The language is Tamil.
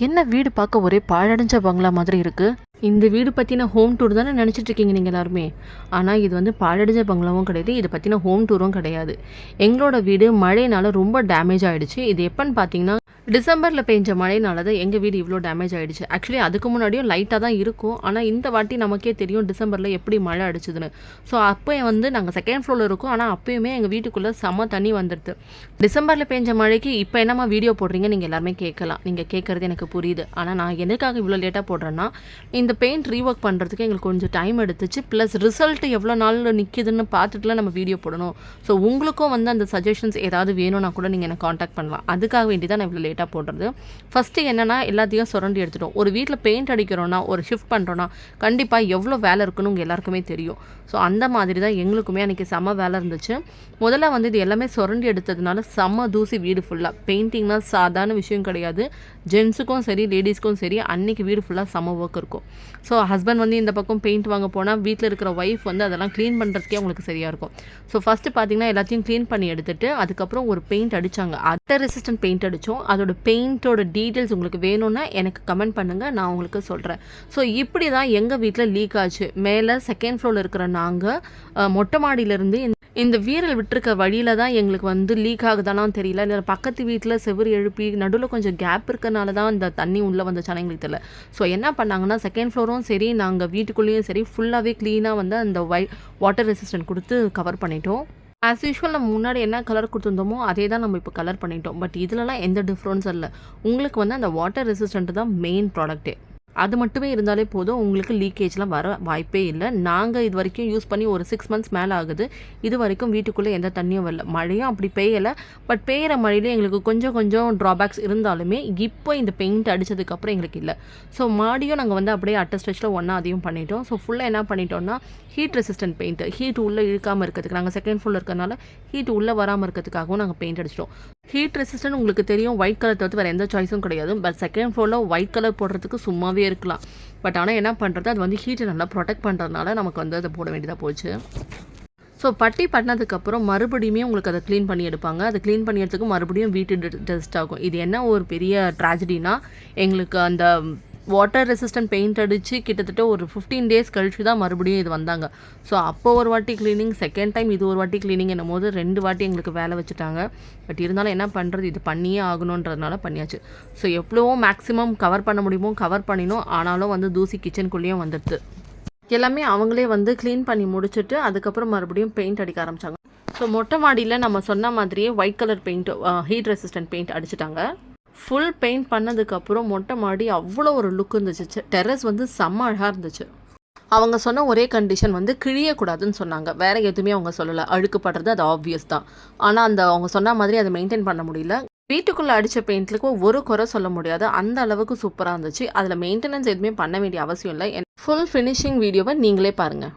என்ன வீடு பார்க்க ஒரே பாழடைஞ்ச பங்களா மாதிரி இருக்கு. இந்த வீடு பற்றின ஹோம் டூர் தானே நினச்சிட்டு இருக்கீங்க நீங்கள் எல்லாருமே. ஆனால் இது வந்து பாழடைஞ்ச பங்களாவும் கிடையாது, இதை பற்றின ஹோம் டூரும் கிடையாது. எங்களோட வீடு மழைனால ரொம்ப டேமேஜ் ஆகிடுச்சு. இது எப்போன்னு பார்த்தீங்கன்னா டிசம்பரில் பெஞ்ச மழைனால தான் எங்கள் வீடு இவ்வளோ டேமேஜ் ஆகிடுச்சு. ஆக்சுவலி அதுக்கு முன்னாடியும் லைட்டாக தான் இருக்கும். ஆனால் இந்த வாட்டி நமக்கே தெரியும் டிசம்பரில் எப்படி மழை அடிச்சுதுன்னு. ஸோ அப்போ வந்து நாங்கள் செகண்ட் ஃப்ளோரில் இருக்கோம். ஆனால் அப்போயுமே எங்கள் வீட்டுக்குள்ளே செம்ம தண்ணி வந்துடுது. டிசம்பரில் பெஞ்ச மழைக்கு இப்போ என்னம்மா வீடியோ போடுறீங்க நீங்கள் எல்லாருமே கேட்கலாம். நீங்கள் கேட்குறது எனக்கு புரியுது. ஆனால் நான் எனக்காக இவ்வளோ லேட்டாக போடுறேன்னா இந்த பெயிண்ட் ரீஒர்க் பண்ணுறதுக்கு எங்களுக்கு கொஞ்சம் டைம் எடுத்துச்சு. ப்ளஸ் ரிசல்ட் எவ்வளோ நாள் நிற்கிதுன்னு பார்த்துட்டுலாம் நம்ம வீடியோ போடணும். ஸோ உங்களுக்கும் வந்து அந்த சஜஷன்ஸ் ஏதாவது வேணும்னா கூட நீங்கள் எனக்கு காண்டாக்ட் பண்ணலாம். அதுக்காக வேண்டி தான் நான் இவ்வளோ லேட்டாக போடுறது. ஃபஸ்ட்டு என்னென்னா எல்லாத்தையும் சுரண்டி எடுத்துட்டோம். ஒரு வீட்டில் பெயிண்ட் அடிக்கிறோன்னா, ஒரு ஷிஃப்ட் பண்ணுறோன்னா கண்டிப்பாக எவ்வளோ வேலை இருக்குன்னு உங்கள் எல்லாருக்குமே தெரியும். ஸோ அந்த மாதிரி தான் எங்களுக்குமே அன்றைக்கி செம்ம வேலை இருந்துச்சு. முதல்ல வந்து இது எல்லாமே சுரண்டி எடுத்ததுனால செம்ம தூசி வீடு ஃபுல்லாக. பெயிண்டிங்னா சாதாரண விஷயம் கிடையாது. ஜென்ஸுக்கும் சரி லேடிஸ்க்கும் சரி அன்றைக்கி வீடு ஃபுல்லாக செம்ம ஒர்க் இருக்கும். ஸோ ஹஸ்பண்ட் வந்து இந்த பக்கம் பெயிண்ட் வாங்க போனால் வீட்டில் இருக்கிற ஒய்ஃப் வந்து அதெல்லாம் க்ளீன் பண்ணுறதுக்கே அவங்களுக்கு சரியாக இருக்கும். ஸோ ஃபஸ்ட்டு பார்த்தீங்கன்னா எல்லாத்தையும் க்ளீன் பண்ணி எடுத்துகிட்டு அதுக்கப்புறம் ஒரு பெயிண்ட் அடித்தாங்க. வாட்டர் ரெசிஸ்டன்ட் பெயிண்ட் அடித்தோம். அதோட பெயிண்ட்டோட டீட்டெயில்ஸ் உங்களுக்கு வேணும்னா எனக்கு கமெண்ட் பண்ணுங்கள், நான் உங்களுக்கு சொல்கிறேன். ஸோ இப்படி தான் எங்கள் வீட்டில் லீக் ஆச்சு. மேலே செகண்ட் ஃப்ளோரில் இருக்கிற நாங்கள் மொட்டை மாடியிலேருந்து இந்த வீரல் விட்டுருக்க வழியில் தான் எங்களுக்கு வந்து லீக் ஆகுதானான்னு தெரியல. இல்லை பக்கத்து வீட்டில் செவுறு எழுப்பி நடுவில் கொஞ்சம் கேப் இருக்கனால தான் இந்த தண்ணி உள்ளே வந்துச்சானே எங்களுக்கு தெரியல. ஸோ என்ன பண்ணாங்கன்னா செகண்ட் ஃப்ளோரும் சரி நாங்கள் வீட்டுக்குள்ளேயும் சரி ஃபுல்லாகவே க்ளீனாக வந்து அந்த வாட்டர் ரெசிஸ்டன்ட் கொடுத்து கவர் பண்ணிட்டோம். ஆஸ் யூஷுவல் நம்ம முன்னாடி என்ன கலர் கொடுத்துருந்தோமோ அதே தான் நம்ம இப்போ கலர் பண்ணிட்டோம். பட் இதிலலாம் எந்த டிஃப்ரென்ஸும் இல்லை. உங்களுக்கு வந்து அந்த வாட்டர் ரெசிஸ்டன்ட் தான் மெயின் ப்ராடக்ட்டே. அது மட்டுமே இருந்தாலே போதும், உங்களுக்கு லீக்கேஜ்லாம் வர வாய்ப்பே இல்லை. நாங்கள் இது வரைக்கும் யூஸ் பண்ணி ஒரு 6 மந்த்ஸ் மேலே ஆகுது. இது வரைக்கும் வீட்டுக்குள்ளே எந்த தண்ணியும் வரல. மழையும் அப்படி பெய்யலை. பட் பெய்கிற மழையிலே எங்களுக்கு கொஞ்சம் கொஞ்சம் ட்ராபேக்ஸ் இருந்தாலுமே இப்போ இந்த பெயிண்ட் அடித்ததுக்கப்புறம் எங்களுக்கு இல்லை. ஸோ மாடியும் நாங்கள் வந்து அப்படியே அட்டஸ்டச்சில் ஒன்றா அதையும் பண்ணிட்டோம். ஸோ ஃபுல்லாக என்ன பண்ணிட்டோம்னா ஹீட் ரெசிஸ்டன்ட் பெயிண்ட்டு, ஹீட் உள்ளே இழுக்காமல் இருக்கிறதுக்கு, நாங்கள் செகண்ட் ஃப்ளோரில் இருக்கிறனால ஹீட் உள்ளே வராமல் இருக்கிறதுக்காகவும் நாங்கள் பெயிண்ட் அடிச்சிட்டோம். ஹீட் ரெசிஸ்டன்ட் உங்களுக்கு தெரியும், ஒயிட் கலர் தவிர்த்து வேறு எந்த சாய்ஸும் கிடையாது. பட் செகண்ட் ஃப்ளோரில் ஒயிட் கலர் போடுறதுக்கு சும்மாவே இருக்கலாம். பட் ஆனால் என்ன பண்ணுறது, அது வந்து ஹீட்டை நல்லா ப்ரொடெக்ட் பண்ணுறதுனால நமக்கு வந்து அதை போட வேண்டியதாக போச்சு. ஸோ பட்டி பண்ணதுக்கப்புறம் மறுபடியுமே உங்களுக்கு அதை க்ளீன் பண்ணி எடுப்பாங்க. அதை க்ளீன் பண்ணி எடுத்துக்கு மறுபடியும் வீட்டு டெஸ்ட் ஆகும். இது என்ன ஒரு பெரிய ட்ராஜடினா, எங்களுக்கு அந்த வாட்டர் ரெசிஸ்டன்ட் பெயிண்ட் அடித்து கிட்டத்தட்ட ஒரு 15 டேஸ் கழிச்சு தான் மறுபடியும் இது வந்தாங்க. ஸோ அப்போ ஒரு வாட்டி க்ளீனிங், செகண்ட் டைம் இது ஒரு வாட்டி க்ளீனிங் என்னும் போது 2 வாட்டி எங்களுக்கு வேலை வச்சுட்டாங்க. பட் இருந்தாலும் என்ன பண்ணுறது, இது பண்ணியே ஆகணுன்றதுனால பண்ணியாச்சு. ஸோ எவ்வளவோ மேக்ஸிமம் கவர் பண்ண முடியுமோ கவர் பண்ணினோம். ஆனாலும் வந்து தூசி கிச்சனுக்குள்ளேயும் வந்துடுது. எல்லாமே அவங்களே வந்து க்ளீன் பண்ணி முடிச்சுட்டு அதுக்கப்புறம் மறுபடியும் பெயிண்ட் அடிக்க ஆரம்பித்தாங்க. ஸோ மொட்டை மாடியில் நம்ம சொன்ன மாதிரியே white colour paint, heat resistant paint அடிச்சிட்டாங்க. ஃபுல் பெயிண்ட் பண்ணதுக்கப்புறம் மொட்டை மாடி அவ்வளோ ஒரு லுக் இருந்துச்சு. டெரஸ் வந்து செம்ம அழகாக இருந்துச்சு. அவங்க சொன்ன ஒரே கண்டிஷன் வந்து கிழியக்கூடாதுன்னு சொன்னாங்க. வேறு எதுவுமே அவங்க சொல்லலை. அழுக்குப்படுறது அது ஆப்வியஸ் தான். ஆனால் அவங்க சொன்ன மாதிரி அதை மெயின்டைன் பண்ண முடியல. வீட்டுக்குள்ளே அடித்த பெயிண்ட்லுக்கு ஒரு குறை சொல்ல முடியாது, அந்த அளவுக்கு சூப்பராக இருந்துச்சு. அதில் மெயின்டெனன்ஸ் எதுவுமே பண்ண வேண்டிய அவசியம் இல்லை. ஃபுல் ஃபினிஷிங் வீடியோவை நீங்களே பாருங்கள்.